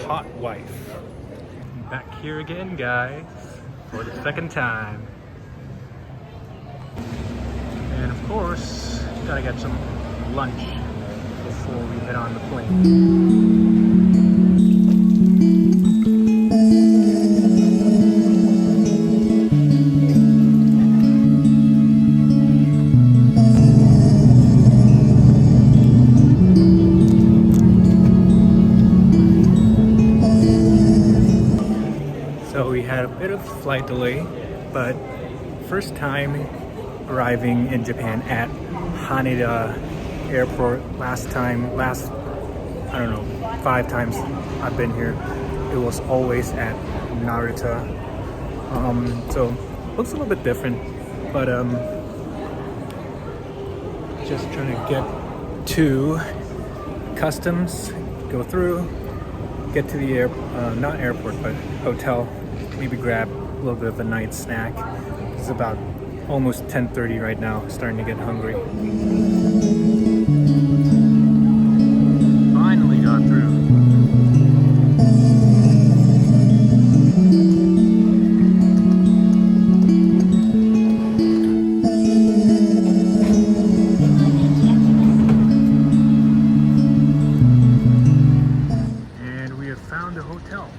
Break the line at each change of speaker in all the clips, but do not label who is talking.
hot wife. Back here again, guys, for the second time. And of course, gotta get some lunch before we head on the plane. So we had a bit of flight delay, but first time arriving in Japan at Haneda Airport. I don't know, 5 times I've been here, it was always at Narita. So looks a little bit different, but just trying to get to customs, go through, get to the not airport, but hotel, maybe grab a little bit of a night snack. It's about almost 10:30 right now, starting to get hungry. Finally got through. And we have found a hotel.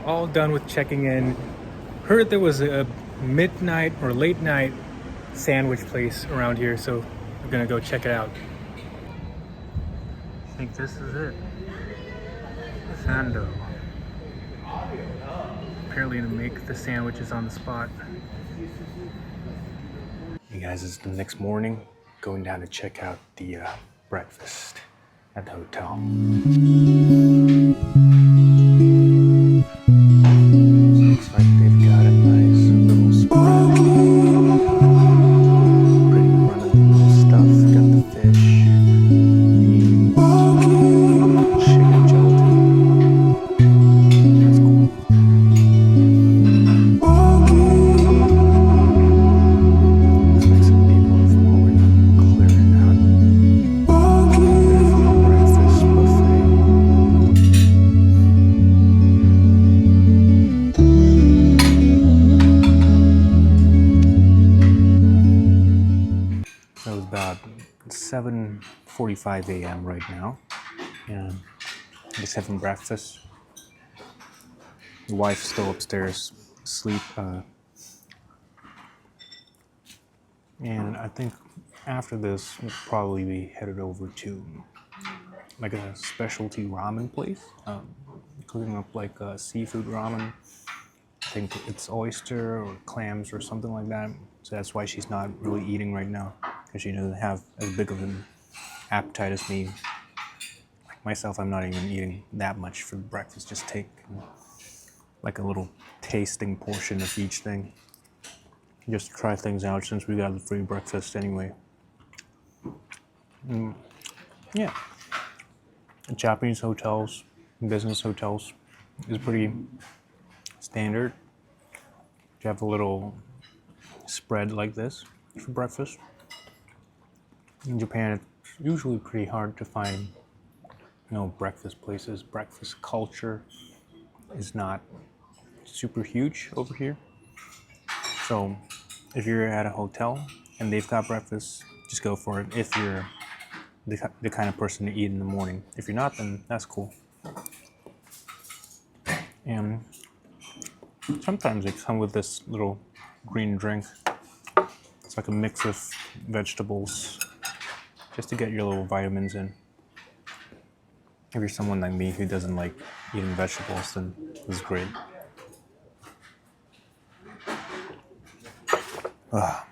All done with checking in. Heard there was a midnight or late night sandwich place around here, so we're gonna go check it out. I think this is it. Sando. Apparently to make the sandwiches on the spot. Hey guys, it's the next morning. Going down to check out the breakfast at the hotel. Looks like they've got a nice little spread. Pretty run-of-the-mill stuff. Got the fish, beans, chicken gelatin. That's cool. Looks like some people have already clearing out. Breakfast buffet. So it's about 7:45 a.m. right now, and just having breakfast. The wife's still upstairs asleep, and I think after this we'll probably be headed over to like a specialty ramen place, cooking up like a seafood ramen. I think it's oyster or clams or something like that. So that's why she's not really eating right now, because she doesn't have as big of an appetite as me. Like myself, I'm not even eating that much for breakfast. Just take like a little tasting portion of each thing. Just to try things out since we got the free breakfast anyway. Yeah. Japanese hotels, business hotels is pretty standard. You have a little spread like this for breakfast. In Japan, it's usually pretty hard to find, breakfast places. Breakfast culture is not super huge over here. So if you're at a hotel and they've got breakfast, just go for it if you're the kind of person to eat in the morning. If you're not, then that's cool. And sometimes they come with this little green drink. It's like a mix of vegetables, just to get your little vitamins in. If you're someone like me who doesn't like eating vegetables, then this is great.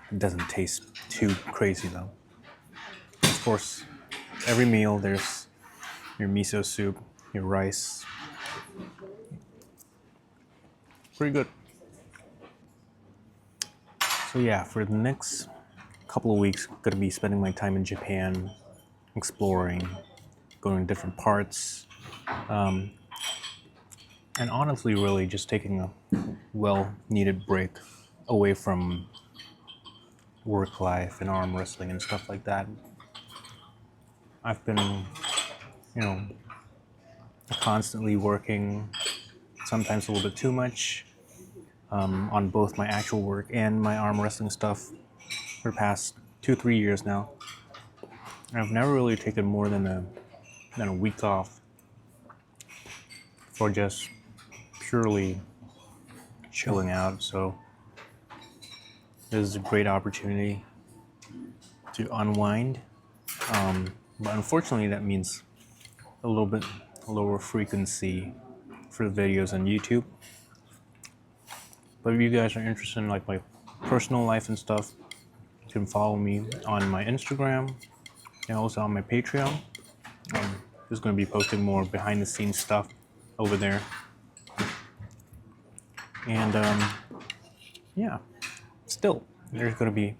It doesn't taste too crazy though. Of course, every meal there's your miso soup, your rice. Pretty good. So yeah, for the next couple of weeks, I'm gonna be spending my time in Japan, exploring, going to different parts, and honestly, really just taking a well-needed break away from work life and arm wrestling and stuff like that. I've been, you know, constantly working, sometimes a little bit too much, on both my actual work and my arm wrestling stuff for the past 2-3 years now. And I've never really taken more than a week off for just purely chilling out. So this is a great opportunity to unwind. But unfortunately, that means a little bit lower frequency for the videos on YouTube. But if you guys are interested in like my personal life and stuff, you can follow me on my Instagram and also on my Patreon. Just going to be posting more behind the scenes stuff over there. And yeah, still, there's going to be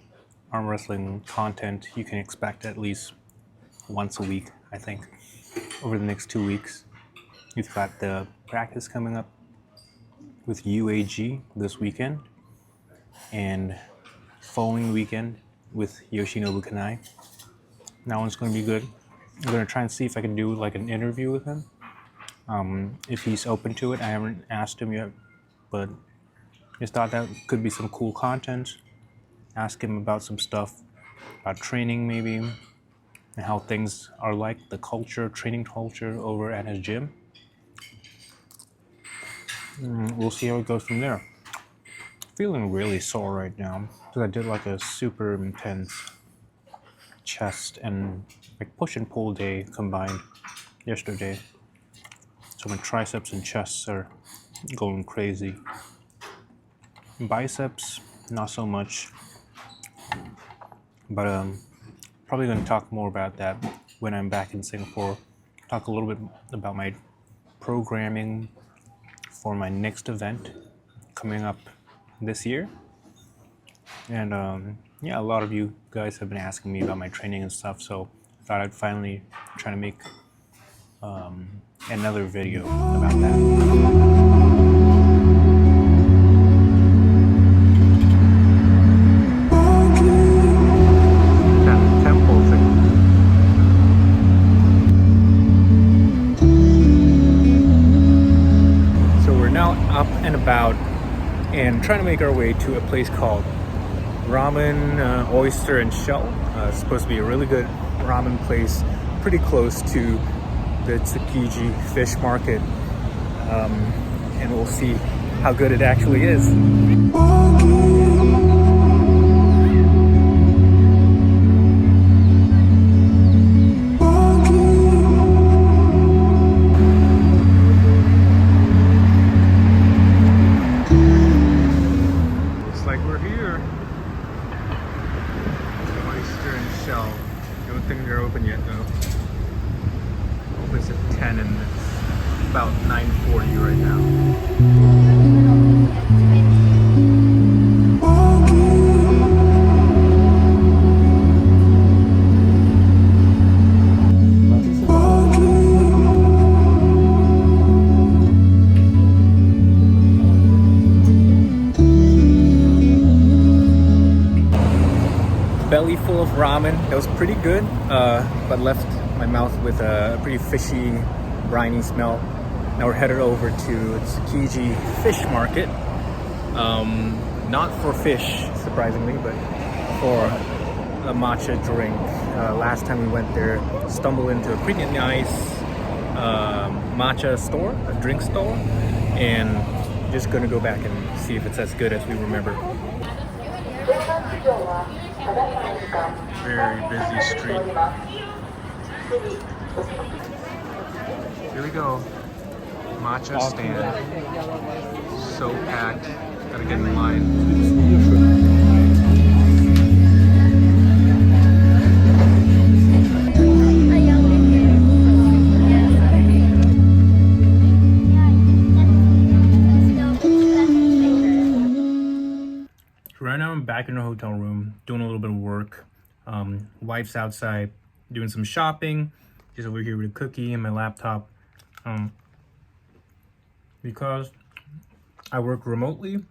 arm wrestling content you can expect at least once a week, I think, over the next 2 weeks. We've got the practice coming up with UAG this weekend, and following weekend with Yoshinobu Kanai. That one's going to be good. I'm going to try and see if I can do like an interview with him. If he's open to it. I haven't asked him yet, but just thought that could be some cool content. Ask him about some stuff, about training maybe, and how things are like, the culture, training culture over at his gym. We'll see how it goes from there. Feeling really sore right now because I did like a super intense chest and like push and pull day combined yesterday. So my triceps and chests are going crazy. Biceps, not so much. But probably going to talk more about that when I'm back in Singapore. Talk a little bit about my programming for my next event coming up this year. And yeah, a lot of you guys have been asking me about my training and stuff, so I thought I'd finally try to make another video about that. Up and about and trying to make our way to a place called Ramen, Oyster and Shell. It's supposed to be a really good ramen place pretty close to the Tsukiji fish market, and we'll see how good it actually is. About 9:40 right now. Belly full of ramen. That was pretty good, but left my mouth with a pretty fishy, briny smell. Now we're headed over to Tsukiji Fish Market. Not for fish, surprisingly, but for a matcha drink. Last time we went there, stumbled into a pretty nice matcha store, a drink store, and just gonna go back and see if it's as good as we remember. Very busy street. Here we go. Matcha stand. So packed. Gotta get in line. Right now I'm back in the hotel room doing a little bit of work. Wife's outside doing some shopping. She's over here with a cookie and my laptop. Because I work remotely,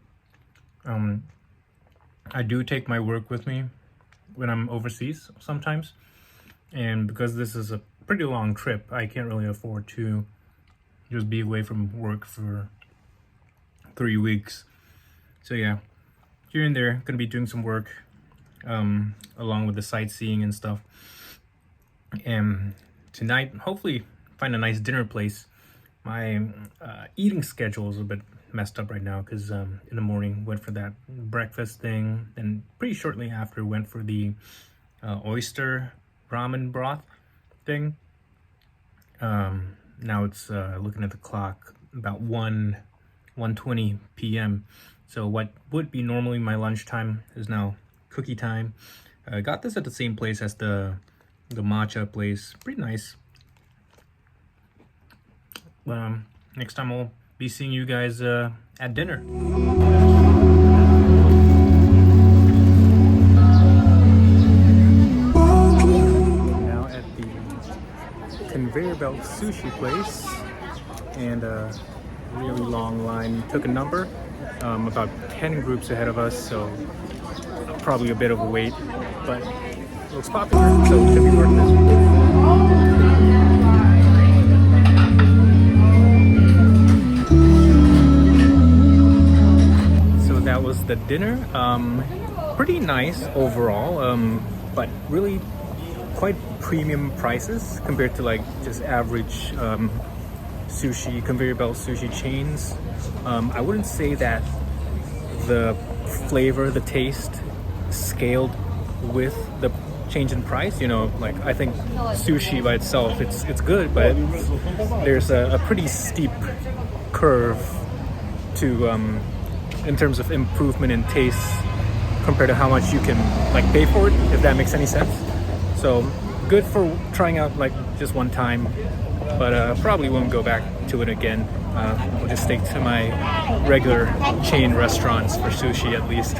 I do take my work with me when I'm overseas sometimes. And because this is a pretty long trip, I can't really afford to just be away from work for 3 weeks. So yeah, here and there, gonna be doing some work along with the sightseeing and stuff. And tonight, hopefully find a nice dinner place. My eating schedule is a bit messed up right now because in the morning went for that breakfast thing, and pretty shortly after went for the oyster ramen broth thing. Now it's looking at the clock, about 1:20 p.m. So what would be normally my lunchtime is now cookie time. I got this at the same place as the matcha place. Pretty nice. Next time I'll be seeing you guys at dinner. Now at the conveyor belt sushi place, and a really long line. Took a number, about 10 groups ahead of us, so probably a bit of a wait, but it looks popular, so it should be worth it. That was the dinner. Pretty nice overall, but really quite premium prices compared to like just average sushi, conveyor belt sushi chains. I wouldn't say that the flavor, the taste scaled with the change in price. You know, like I think sushi by itself, it's good, but there's a pretty steep curve to in terms of improvement in taste compared to how much you can like pay for it, if that makes any sense. So good for trying out like just one time, but probably won't go back to it again. I'll just stick to my regular chain restaurants for sushi at least.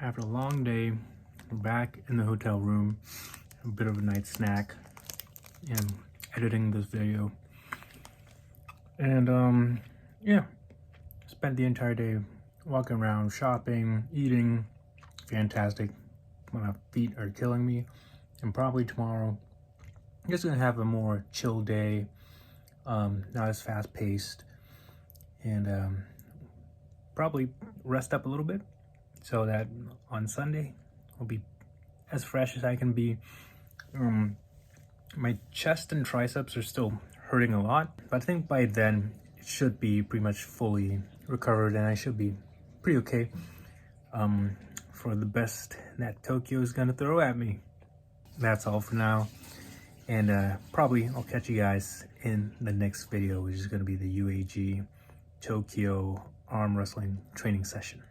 After a long day, we're back in the hotel room, a bit of a night snack, and editing this video. And yeah, spent the entire day walking around, shopping, eating. Fantastic. My feet are killing me. And probably tomorrow, I'm just gonna have a more chill day, not as fast paced, and probably rest up a little bit so that on Sunday I'll be as fresh as I can be. My chest and triceps are still hurting a lot, but I think by then it should be pretty much fully recovered and I should be pretty okay for the best that Tokyo is gonna throw at me. That's all for now, and probably I'll catch you guys in the next video, which is gonna be the UAG Tokyo arm wrestling training session.